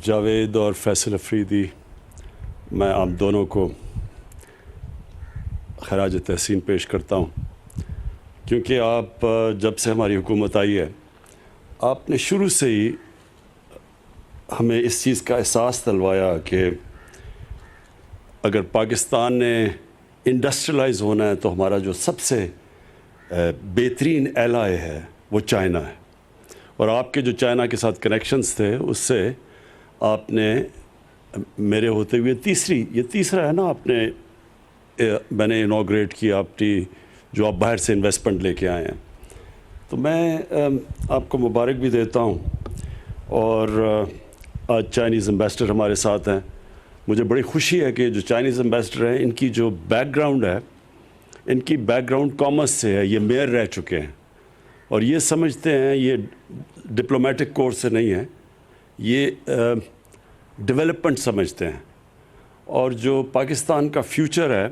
جاوید اور فیصل افریدی، میں آپ دونوں کو خراج تحسین پیش کرتا ہوں، کیونکہ آپ جب سے ہماری حکومت آئی ہے آپ نے شروع سے ہی ہمیں اس چیز کا احساس دلوایا کہ اگر پاکستان نے انڈسٹریلائز ہونا ہے تو ہمارا جو سب سے بہترین ایلائے ہے وہ چائنا ہے، اور آپ کے جو چائنا کے ساتھ کنیکشنز تھے اس سے آپ نے میرے ہوتے ہوئے تیسرا ہے نا، میں نے انوگریٹ کیا اپنی جو آپ باہر سے انویسٹمنٹ لے کے آئے ہیں، تو میں آپ کو مبارک بھی دیتا ہوں۔ اور آج چائنیز امبیسڈر ہمارے ساتھ ہیں، مجھے بڑی خوشی ہے کہ جو چائنیز امبیسڈر ہیں ان کی جو بیک گراؤنڈ ہے، ان کی بیک گراؤنڈ کامرس سے ہے، یہ میئر رہ چکے ہیں اور یہ سمجھتے ہیں، یہ ڈپلومیٹک کورس سے نہیں ہے، یہ ڈیولپمنٹ سمجھتے ہیں، اور جو پاکستان کا فیوچر ہے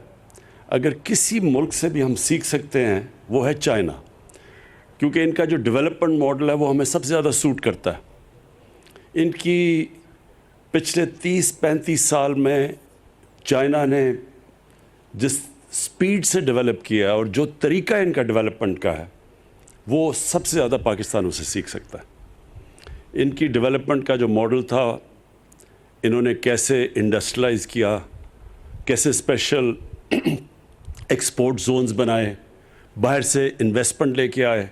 اگر کسی ملک سے بھی ہم سیکھ سکتے ہیں وہ ہے چائنا، کیونکہ ان کا جو ڈیولپمنٹ ماڈل ہے وہ ہمیں سب سے زیادہ سوٹ کرتا ہے۔ ان کی پچھلے 30-35 سال میں چائنا نے جس سپیڈ سے ڈیولپ کیا اور جو طریقہ ان کا ڈیولپمنٹ کا ہے وہ سب سے زیادہ پاکستان اسے سیکھ سکتا ہے۔ ان کی ڈیولپمنٹ کا جو ماڈل تھا، انہوں نے کیسے انڈسٹریلائز کیا، کیسے اسپیشل ایکسپورٹ زونز بنائے، باہر سے انویسٹمنٹ لے کے آئے،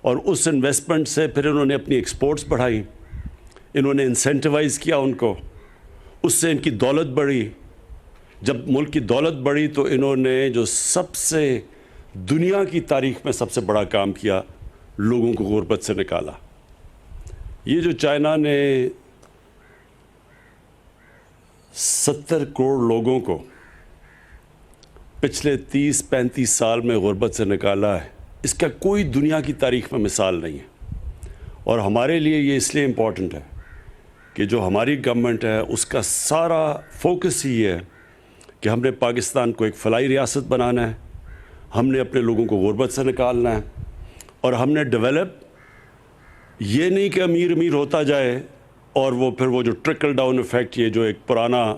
اور اس انویسٹمنٹ سے پھر انہوں نے اپنی ایکسپورٹس بڑھائی، انہوں نے انسینٹیوائز کیا ان کو، اس سے ان کی دولت بڑھی۔ جب ملک کی دولت بڑھی تو انہوں نے جو سب سے دنیا کی تاریخ میں سب سے بڑا کام کیا، لوگوں کو غربت سے نکالا۔ یہ جو چائنا نے 70 کروڑ لوگوں کو پچھلے 30-35 سال میں غربت سے نکالا ہے، اس کا کوئی دنیا کی تاریخ میں مثال نہیں ہے، اور ہمارے لیے یہ اس لیے امپورٹنٹ ہے کہ جو ہماری گورنمنٹ ہے اس کا سارا فوکس ہی ہے کہ ہم نے پاکستان کو ایک فلاحی ریاست بنانا ہے، ہم نے اپنے لوگوں کو غربت سے نکالنا ہے، اور ہم نے ڈیولپ یہ نہیں کہ امیر امیر ہوتا جائے اور وہ پھر وہ جو ٹرکل ڈاؤن ایفیکٹ، یہ جو ایک پرانا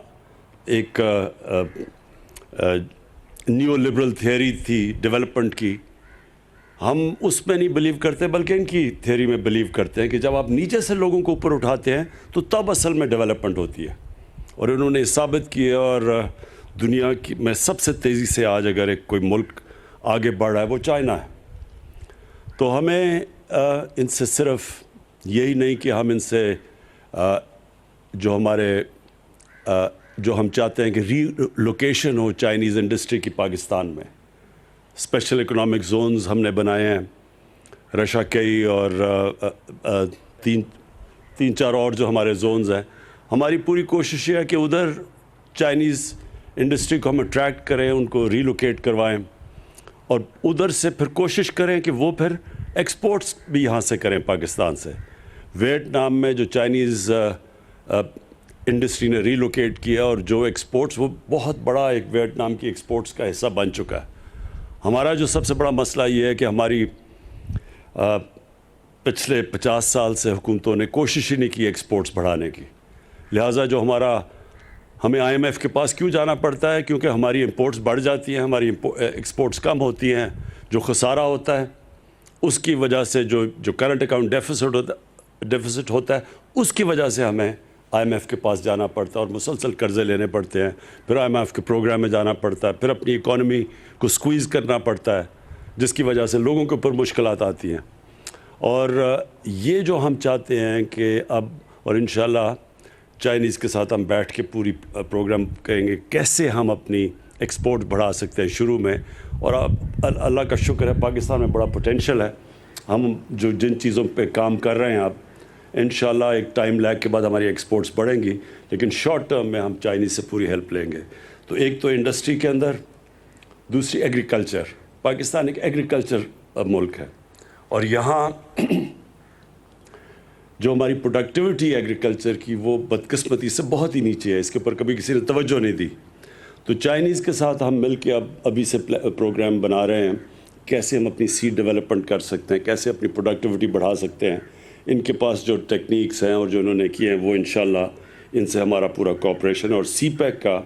ایک نیو لبرل تھیوری تھی ڈیولپمنٹ کی، ہم اس میں نہیں بلیو کرتے بلکہ ان کی تھیوری میں بلیو کرتے ہیں کہ جب آپ نیچے سے لوگوں کو اوپر اٹھاتے ہیں تو تب اصل میں ڈیولپمنٹ ہوتی ہے، اور انہوں نے ثابت کیا۔ اور دنیا کی میں سب سے تیزی سے آج اگر ایک کوئی ملک آگے بڑھ رہا ہے وہ چائنا ہے، تو ہمیں ان سے صرف یہی نہیں کہ ہم ان سے جو ہم چاہتے ہیں کہ ری لوکیشن ہو چائنیز انڈسٹری کی پاکستان میں، اسپیشل اکنامک زونز ہم نے بنائے ہیں، رشا کئی اور تین چار اور جو ہمارے زونز ہیں، ہماری پوری کوشش یہ ہے کہ ادھر چائنیز انڈسٹری کو ہم اٹریکٹ کریں، ان کو ری لوکیٹ کروائیں، اور ادھر سے پھر کوشش کریں کہ وہ پھر ایکسپورٹس بھی یہاں سے کریں پاکستان سے۔ ویتنام میں جو چائنیز انڈسٹری نے ری لوکیٹ کیا اور جو ایکسپورٹس، وہ بہت بڑا ایک ویتنام کی ایکسپورٹس کا حصہ بن چکا ہے۔ ہمارا جو سب سے بڑا مسئلہ یہ ہے کہ ہماری پچھلے 50 سال سے حکومتوں نے کوشش ہی نہیں کی ایکسپورٹس بڑھانے کی، لہٰذا جو ہمیں IMF کے پاس کیوں جانا پڑتا ہے، کیونکہ ہماری امپورٹس بڑھ جاتی ہیں، ہماری ایکسپورٹس کم ہوتی ہیں، جو خسارہ ہوتا ہے اس کی وجہ سے جو کرنٹ اکاؤنٹ ڈیفیسٹ ہوتا ہے اس کی وجہ سے ہمیں IMF کے پاس جانا پڑتا ہے اور مسلسل قرضے لینے پڑتے ہیں، پھر IMF کے پروگرام میں جانا پڑتا ہے، پھر اپنی اکانومی کو سکویز کرنا پڑتا ہے، جس کی وجہ سے لوگوں کے اوپر مشکلات آتی ہیں۔ اور یہ جو ہم چاہتے ہیں کہ اب، اور انشاءاللہ چائنیز کے ساتھ ہم بیٹھ کے پوری پروگرام کریں گے کیسے ہم اپنی ایکسپورٹ بڑھا سکتے ہیں شروع میں، اور اب اللہ کا شکر ہے پاکستان میں بڑا پوٹینشیل ہے، ہم جن چیزوں پہ کام کر رہے ہیں اب انشاءاللہ ایک ٹائم لیگ کے بعد ہماری ایکسپورٹس بڑھیں گی، لیکن شارٹ ٹرم میں ہم چائنیز سے پوری ہیلپ لیں گے۔ تو ایک تو انڈسٹری کے اندر، دوسری ایگریکلچر، پاکستان ایک ایگریکلچر ملک ہے، اور یہاں جو ہماری پروڈکٹیوٹی ایگریکلچر کی وہ بدقسمتی سے بہت ہی نیچے ہے، اس کے اوپر کبھی کسی نے توجہ نہیں دی۔ تو چائنیز کے ساتھ ہم مل کے ابھی سے پروگرام بنا رہے ہیں کیسے ہم اپنی سیڈ ڈیولپمنٹ کر سکتے ہیں، کیسے اپنی پروڈکٹیوٹی بڑھا سکتے ہیں، ان کے پاس جو ٹیکنیکس ہیں اور جو انہوں نے کیے ہیں وہ انشاءاللہ ان سے ہمارا پورا کوآپریشن. اور سی پیک کا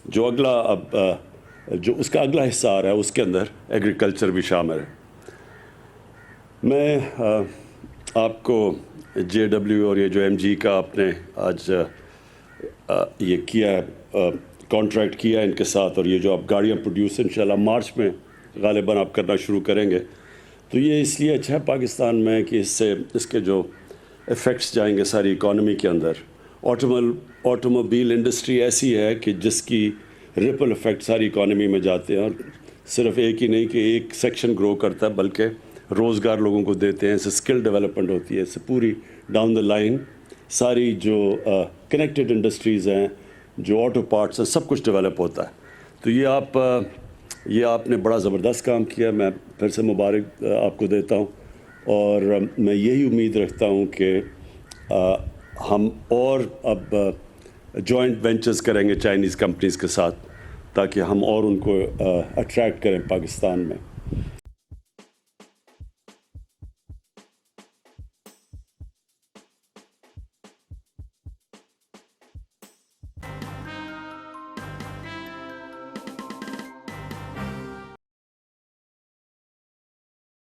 جو اگلا اب جو اس کا اگلا حصہ آ رہا ہے اس کے اندر ایگریکلچر بھی شامل ہے. میں آپ کو جے ڈبلیو اور یہ جو ایم جی کا آپ نے آج یہ کیا ہے کانٹریکٹ کیا ہے ان کے ساتھ, اور یہ جو آپ گاڑیاں پروڈیوس انشاءاللہ مارچ میں غالباً آپ کرنا شروع کریں گے, تو یہ اس لیے اچھا ہے پاکستان میں کہ اس کے جو ایفیکٹس جائیں گے ساری اکانومی کے اندر. آٹوموبیل انڈسٹری ایسی ہے کہ جس کی ریپل ایفیکٹ ساری اکانومی میں جاتے ہیں, اور صرف ایک ہی نہیں کہ ایک سیکشن گرو کرتا ہے بلکہ روزگار لوگوں کو دیتے ہیں, اس سے اسکل ڈیولپمنٹ ہوتی ہے, اس سے پوری ڈاؤن دا لائن ساری جو کنیکٹڈ انڈسٹریز ہیں, جو آٹو پارٹس ہیں, سب کچھ ڈیولپ ہوتا ہے. تو یہ آپ نے بڑا زبردست کام کیا, میں پھر سے مبارک آپ کو دیتا ہوں, اور میں یہی امید رکھتا ہوں کہ ہم اور اب جوائنٹ وینچرز کریں گے چائنیز کمپنیز کے ساتھ تاکہ ہم اور ان کو اٹریکٹ کریں پاکستان میں.